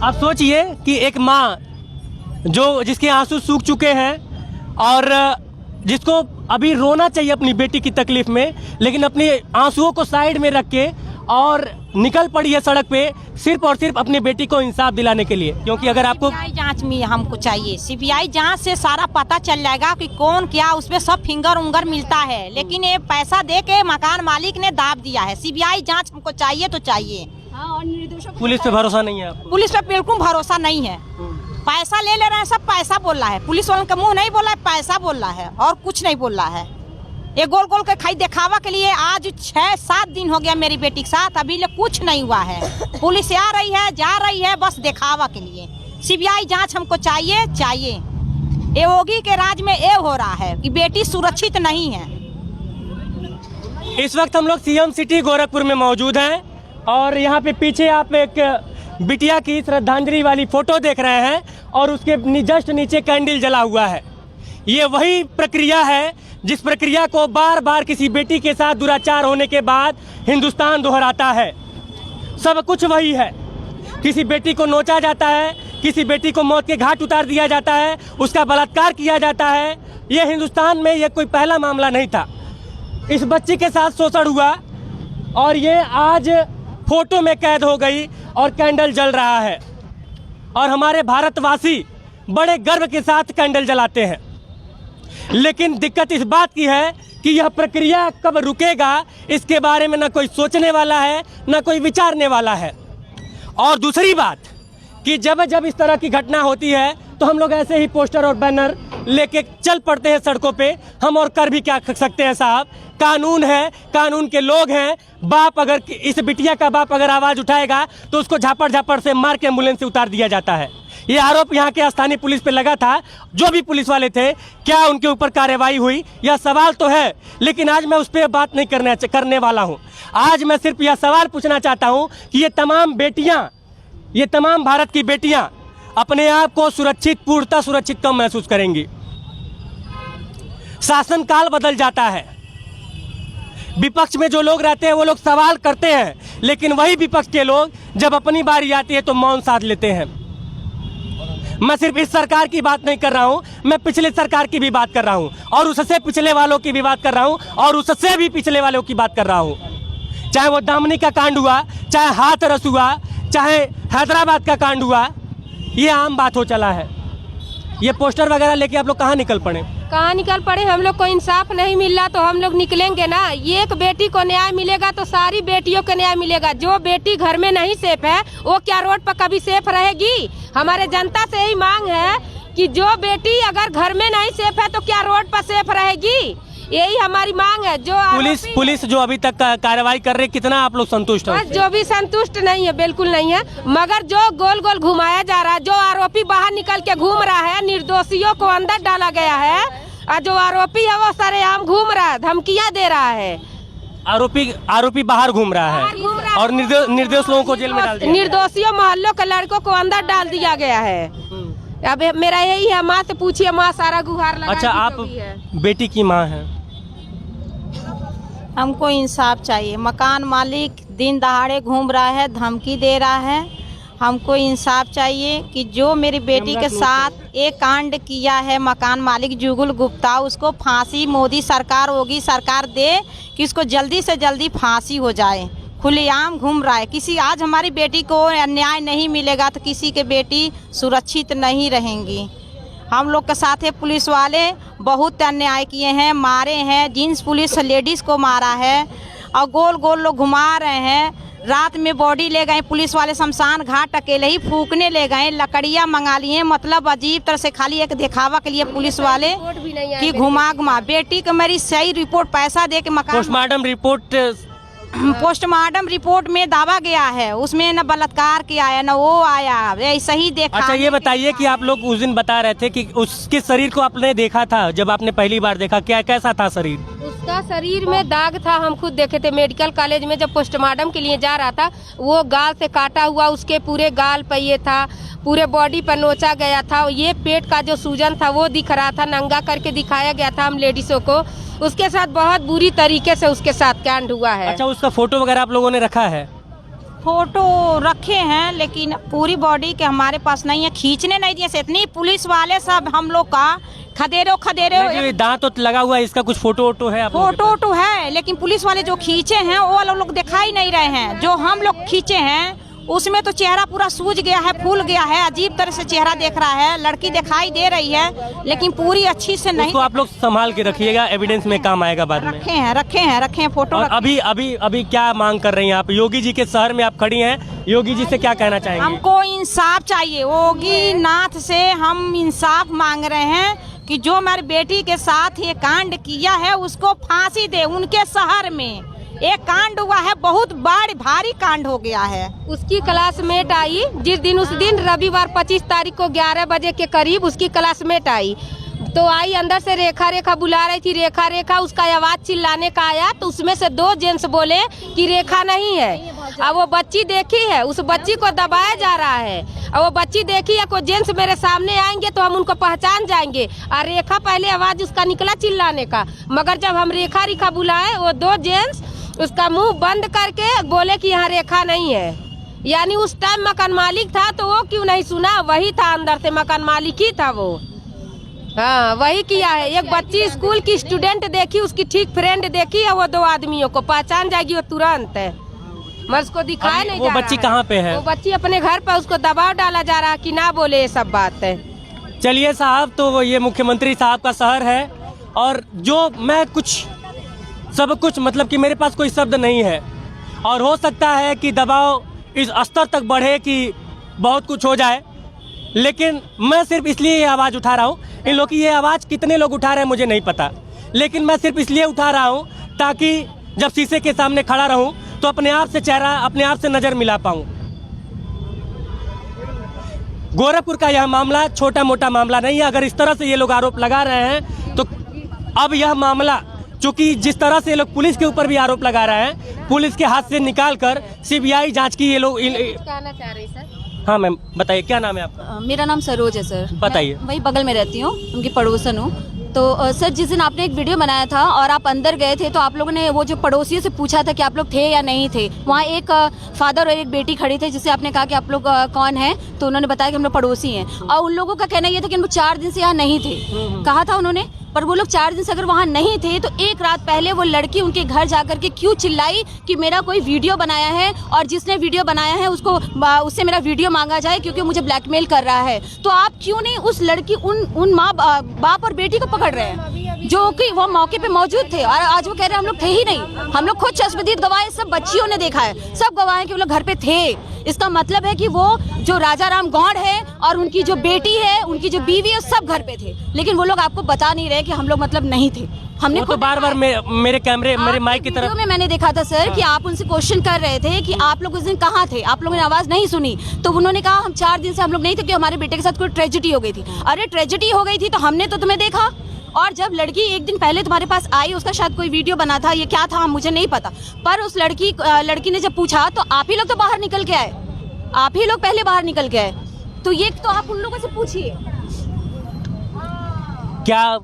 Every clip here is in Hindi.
आप सोचिए कि एक माँ जिसके आंसू सूख चुके हैं और जिसको अभी रोना चाहिए अपनी बेटी की तकलीफ में, लेकिन अपने आंसुओं को साइड में रख के और निकल पड़ी है सड़क पे सिर्फ और सिर्फ अपनी बेटी को इंसाफ दिलाने के लिए। क्योंकि अगर आपको सीबीआई जांच में हमको चाहिए, सीबीआई जांच से सारा पता चल जाएगा कि कौन क्या, उसमें सब फिंगर उंगर मिलता है। लेकिन ये पैसा दे के मकान मालिक ने दाब दिया है। सीबीआई जांच हमको चाहिए तो चाहिए। और निर्दोषों को पुलिस पे भरोसा नहीं है आपको? पुलिस पे बिल्कुल भरोसा नहीं है। पैसा ले रहे हैं, सब पैसा बोल रहा है। पुलिस वालों का मुंह नहीं बोला है, पैसा बोल रहा है और कुछ नहीं बोल रहा है। ये गोल गोल के खाई दिखावा के लिए आज 6-7 दिन हो गया मेरी बेटी के साथ, अभी ले कुछ नहीं हुआ है। पुलिस आ रही है, जा रही है, बस दिखावा के लिए। सीबीआई जांच हमको चाहिए। योगी के राज में ये हो रहा है कि बेटी सुरक्षित नहीं है। इस वक्त हम लोग सीएम सिटी गोरखपुर में मौजूद हैं और यहाँ पे पीछे आप एक बिटिया की श्रद्धांजलि वाली फोटो देख रहे हैं और उसके जस्ट नीचे कैंडल जला हुआ है। ये वही प्रक्रिया है जिस प्रक्रिया को बार बार किसी बेटी के साथ दुराचार होने के बाद हिंदुस्तान दोहराता है। सब कुछ वही है। किसी बेटी को नोचा जाता है, किसी बेटी को मौत के घाट उतार दिया जाता है, उसका बलात्कार किया जाता है। ये हिंदुस्तान में ये कोई पहला मामला नहीं था। इस बच्ची के साथ शोषण हुआ और ये आज फोटो में कैद हो गई और कैंडल जल रहा है और हमारे भारतवासी बड़े गर्व के साथ कैंडल जलाते हैं। लेकिन दिक्कत इस बात की है कि यह प्रक्रिया कब रुकेगा, इसके बारे में न कोई सोचने वाला है, न कोई विचारने वाला है। और दूसरी बात कि जब इस तरह की घटना होती है तो हम लोग ऐसे ही पोस्टर और बैनर लेके चल पड़ते हैं सड़कों पे। हम और कर भी क्या सकते हैं साहब? कानून है, कानून के लोग हैं। बाप अगर इस बिटिया का बाप अगर आवाज़ उठाएगा तो उसको झापड़ से मार के एम्बुलेंस से उतार दिया जाता है। ये आरोप यहाँ के स्थानीय पुलिस पे लगा था। जो भी पुलिस वाले थे, क्या उनके ऊपर कार्रवाई हुई? यह सवाल तो है, लेकिन आज मैं उस पर बात नहीं करने वाला हूँ। आज मैं सिर्फ यह सवाल पूछना चाहता हूँ कि ये तमाम भारत की बेटियाँ अपने आप को पूर्णतः सुरक्षित कब महसूस करेंगी? शासन काल बदल जाता है। विपक्ष में जो लोग रहते हैं वो लोग सवाल करते हैं, लेकिन वही विपक्ष के लोग जब अपनी बारी आती है तो मौन साध लेते हैं। मैं सिर्फ इस सरकार की बात नहीं कर रहा हूं, मैं पिछले सरकार की भी बात कर रहा हूं और उससे पिछले वालों की भी बात कर रहा हूं और उससे भी पिछले वालों की बात कर रहा हूं। चाहे वो दामनी का कांड हुआ, चाहे हाथरस हुआ, चाहे हैदराबाद का कांड हुआ, ये आम बात हो चला है। ये पोस्टर वगैरह लेके आप लोग कहाँ निकल पड़े? कहाँ निकल पड़े? हम लोग को इंसाफ नहीं मिल रहा तो हम लोग निकलेंगे ना। एक बेटी को न्याय मिलेगा तो सारी बेटियों को न्याय मिलेगा। जो बेटी घर में नहीं सेफ है वो क्या रोड पर कभी सेफ रहेगी? हमारे जनता से यही मांग है कि जो बेटी अगर घर में नहीं सेफ है तो क्या रोड पर सेफ रहेगी? यही हमारी मांग है। जो पुलिस जो अभी तक कार्रवाई कर रही, कितना आप लोग संतुष्ट हैं? जो भी संतुष्ट नहीं है, बिल्कुल नहीं है। मगर जो गोल गोल घुमाया जा रहा है, जो आरोपी बाहर निकल के घूम रहा है, निर्दोषियों को अंदर डाला गया है और जो आरोपी है वो सरेआम घूम रहा है, धमकियां दे रहा है। आरोपी बाहर घूम रहा है और निर्दोष लोगों को जेल में डाल दिया। निर्दोषियों मोहल्लों के लड़कों को अंदर डाल दिया गया है। अब मेरा यही है, माँ से पूछिए, माँ सारा गुहार लगा। अच्छा, आप बेटी की माँ हैं। हमको इंसाफ चाहिए। मकान मालिक दिन दहाड़े घूम रहा है, धमकी दे रहा है। हमको इंसाफ चाहिए कि जो मेरी बेटी के साथ एक कांड किया है मकान मालिक जुगुल गुप्ता, उसको फांसी मोदी सरकार होगी, सरकार दे कि उसको जल्दी से जल्दी फांसी हो जाए। खुलेआम घूम रहा है। किसी आज हमारी बेटी को न्याय नहीं मिलेगा तो किसी के बेटी सुरक्षित नहीं रहेंगी। हम लोग के साथ है पुलिस वाले बहुत अन्याय किए हैं, मारे हैं। जींस पुलिस लेडीज़ को मारा है और गोल गोल लोग घुमा रहे हैं। रात में बॉडी ले गए पुलिस वाले, शमशान घाट अकेले ही फूकने ले गए, लकड़ियाँ मंगा लिए। मतलब अजीब तरह से खाली एक दिखावा के लिए पुलिस वाले कि घुमा बेटी को मेरी सही रिपोर्ट पैसा दे के मकान पोस्टमार्टम रिपोर्ट में दावा गया है, उसमें न बलात्कार किया है न वो आया, ऐसा ही देखा। अच्छा, ये बताइए कि आप लोग उस दिन बता रहे थे कि उसके शरीर को आपने देखा था, जब आपने पहली बार देखा, कैसा था शरीर? उसका शरीर में दाग था, हम खुद देखे थे मेडिकल कॉलेज में जब पोस्टमार्टम के लिए जा रहा था। वो गाल से काटा हुआ, उसके पूरे गाल पे ये था, पूरे बॉडी पर नोचा गया था। ये पेट का जो सूजन था वो दिख रहा था, नंगा करके दिखाया गया था हम लेडीजों को। उसके साथ बहुत बुरी तरीके से उसके साथ कांड हुआ है। अच्छा, उसका फोटो वगैरह आप लोगों ने रखा है? फोटो रखे हैं, लेकिन पूरी बॉडी के हमारे पास नहीं है, खींचने नहीं दिए से इतनी पुलिस वाले सब हम लोग का खदेरो दांत तो लगा हुआ है, इसका कुछ फोटो वोटो है? फोटो है, लेकिन पुलिस वाले जो खींचे हैं वो वाले लोग दिखाई नहीं रहे हैं। जो हम लोग खींचे हैं उसमें तो चेहरा पूरा सूज गया है, फूल गया है, अजीब तरह से चेहरा देख रहा है, लड़की दिखाई दे रही है लेकिन पूरी अच्छी से नहीं। उसको आप लोग संभाल के रखिएगा, एविडेंस में काम आएगा बाद में। रखे हैं फोटो। और अभी क्या मांग कर रही हैं आप? योगी जी के शहर में आप खड़ी हैं, योगी जी से क्या कहना चाहेंगे? हमको इंसाफ चाहिए, योगी नाथ से हम इंसाफ मांग रहे हैं कि जो हमारी बेटी के साथ ये कांड किया है उसको फांसी दे। उनके शहर में एक कांड हुआ है, बहुत भारी कांड हो गया है। उसकी क्लासमेट आई जिस दिन, उस दिन रविवार 25 तारीख को 11 बजे के करीब उसकी क्लासमेट आई, तो आई अंदर से रेखा बुला रही थी, रेखा उसका आवाज चिल्लाने का आया, तो उसमें से 2 जेंट्स बोले कि रेखा नहीं है। अब वो बच्ची देखी है, उस बच्ची को दबाया जा रहा है, अब वो बच्ची देखी है कोई जेंट्स मेरे सामने आएंगे तो हम उनको पहचान जाएंगे। और रेखा पहले आवाज उसका निकला चिल्लाने का, मगर जब हम रेखा बुलाए वो 2 जेंट्स उसका मुंह बंद करके बोले कि यहाँ रेखा नहीं है। यानी उस टाइम मकान मालिक था तो वो क्यों नहीं सुना? वही था अंदर से, मकान मालिक ही था वो। हाँ, वही किया है। एक बच्ची स्कूल की स्टूडेंट देखी, उसकी ठीक फ्रेंड देखी है, वो 2 आदमियों को पहचान जाएगी वो तुरंत। मगर उसको दिखाया नहीं जा रहा है। वो बच्ची कहाँ पे है? वो बच्ची अपने घर पर, उसको दबाव डाला जा रहा है कि ना बोले ये सब बात है। चलिए साहब, तो ये मुख्यमंत्री साहब का शहर है और जो मैं सब कुछ मतलब कि मेरे पास कोई शब्द नहीं है, और हो सकता है कि दबाव इस स्तर तक बढ़े कि बहुत कुछ हो जाए, लेकिन मैं सिर्फ इसलिए ये आवाज़ उठा रहा हूँ। इन लोग की ये आवाज़ कितने लोग उठा रहे हैं मुझे नहीं पता, लेकिन मैं सिर्फ इसलिए उठा रहा हूँ ताकि जब शीशे के सामने खड़ा रहूँ तो अपने आप से चेहरा, अपने आप से नज़र मिला पाऊँ। गोरखपुर का यह मामला छोटा मोटा मामला नहीं है। अगर इस तरह से ये लोग आरोप लगा रहे हैं तो अब यह मामला, चूंकि जिस तरह से ये लोग पुलिस के ऊपर भी आरोप लगा रहे हैं, पुलिस के हाथ से निकालकर सीबीआई जांच की ये लोग कहना चाह रही सर। हाँ मैम बताइए, क्या नाम है आपका? मेरा नाम सरोज है सर। बताइए। वही बगल में रहती हूँ, उनकी पड़ोसन हूँ। तो सर जिस दिन आपने एक वीडियो बनाया था और आप अंदर गए थे तो आप लोगों ने वो जो पड़ोसियों से पूछा था कि आप लोग थे या नहीं थे, वहाँ एक फादर और एक बेटी खड़ी थे जिससे आपने कहा कि आप लोग कौन हैं, तो उन्होंने बताया कि हम लोग पड़ोसी हैं। और उन लोगों का कहना ये था कि हम लोग 4 दिन से यहाँ नहीं थे, कहा था उन्होंने। पर वो लोग 4 दिन से अगर वहाँ नहीं थे तो एक रात पहले वो लड़की उनके घर जाकर के क्यों चिल्लाई कि मेरा कोई वीडियो बनाया है और जिसने वीडियो बनाया है उससे मेरा वीडियो मांगा जाए क्योंकि मुझे ब्लैकमेल कर रहा है। तो आप क्यों नहीं उस लड़की उन माँ बाप और बेटी को पकड़ रहे हैं जो कि वो मौके पे मौजूद थे? और आज वो कह रहे हैं हम लोग थे ही नहीं। हम लोग खुद चश्मदीद गवाह है, सब बच्चियों ने देखा है, सब गवाह है कि वो लोग घर पे थे। इसका मतलब है कि वो जो राजा राम गौड़ है और उनकी जो बेटी है, उनकी जो बीवी है, सब घर पे थे, लेकिन वो लोग आपको बता नहीं रहे कि हम लोग मतलब नहीं थे। हमने तो बार-बार मेरे कैमरे, मेरे माइक की तरफ में मैंने देखा था सर कि आप उनसे क्वेश्चन कर रहे थे कि आप लोग उस दिन कहाँ थे, आप लोगों ने आवाज नहीं सुनी। तो उन्होंने कहा हम 4 दिन से हम लोग नहीं थे क्योंकि हमारे बेटे के साथ कोई ट्रेजेडी हो गई थी। अरे ट्रेजेडी हो गई थी तो हमने तो तुम्हें देखा, और जब लड़की एक दिन पहले तुम्हारे पास आई, उसका शायद कोई वीडियो बना था, ये क्या था मुझे नहीं पता, पर उस लड़की ने जब पूछा तो आप ही लोग तो बाहर निकल के आए, आप ही लोग पहले बाहर निकल के आए। तो ये तो आप उन लोगों से पूछिए। क्या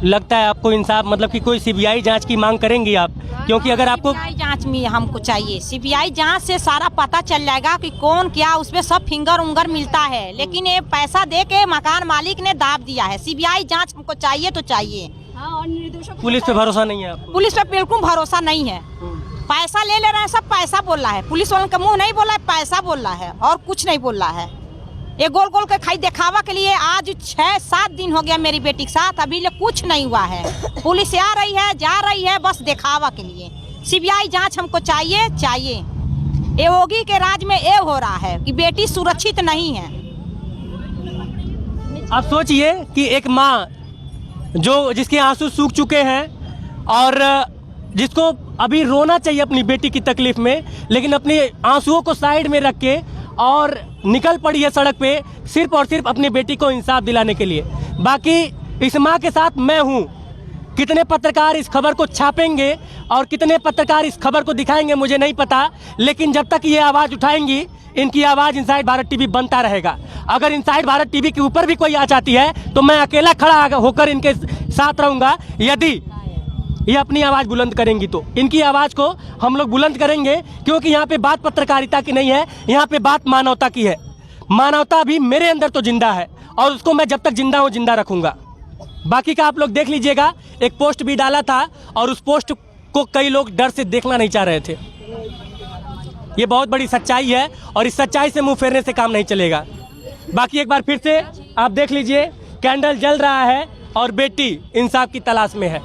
लगता है आपको इंसाफ, मतलब कि कोई सीबीआई जांच की मांग करेंगी आप? क्योंकि अगर आपको सीबीआई जांच में हमको चाहिए, सीबीआई जांच से सारा पता चल जाएगा कि कौन क्या, उसमें सब फिंगर उंगर मिलता है। लेकिन ये पैसा दे के मकान मालिक ने दाब दिया है। सीबीआई जांच हमको चाहिए तो चाहिए। पुलिस पे भरोसा नहीं है आपको? पुलिस पे बिल्कुल भरोसा नहीं है। पैसा ले रहे हैं, सब पैसा बोल रहा है। पुलिस वालों का मुंह नहीं बोल रहा है, पैसा बोल रहा है और कुछ नहीं बोल रहा है। ये गोल गोल के खाई दिखावा के लिए आज 6-7 दिन हो गया मेरी बेटी के साथ, अभी ले कुछ नहीं हुआ है। पुलिस आ रही है, जा रही है, बस दिखावा के लिए। सीबीआई जांच हमको चाहिए। ये योगी के राज में ये हो रहा है कि बेटी सुरक्षित नहीं है। आप सोचिए कि एक माँ जिसके आंसू सूख चुके हैं और जिसको अभी रोना चाहिए अपनी बेटी की तकलीफ में, लेकिन अपने आंसुओं को साइड में रख के और निकल पड़ी है सड़क पे सिर्फ और सिर्फ अपनी बेटी को इंसाफ दिलाने के लिए। बाकी इस माँ के साथ मैं हूँ। कितने पत्रकार इस खबर को छापेंगे और कितने पत्रकार इस खबर को दिखाएंगे मुझे नहीं पता, लेकिन जब तक ये आवाज़ उठाएंगी, इनकी आवाज़ इनसाइड भारत टीवी बनता रहेगा। अगर इनसाइड भारत टीवी के ऊपर भी कोई आ जाती है तो मैं अकेला खड़ा होकर इनके साथ रहूँगा। यदि ये अपनी आवाज़ बुलंद करेंगी तो इनकी आवाज़ को हम लोग बुलंद करेंगे, क्योंकि यहाँ पे बात पत्रकारिता की नहीं है, यहाँ पे बात मानवता की है। मानवता भी मेरे अंदर तो जिंदा है और उसको मैं जब तक जिंदा हूँ जिंदा रखूँगा। बाकी का आप लोग देख लीजिएगा, एक पोस्ट भी डाला था और उस पोस्ट को कई लोग डर से देखना नहीं चाह रहे थे। ये बहुत बड़ी सच्चाई है और इस सच्चाई से मुंह फेरने से काम नहीं चलेगा। बाकी एक बार फिर से आप देख लीजिए, कैंडल जल रहा है और बेटी इंसाफ की तलाश में है।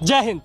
जय हिंद।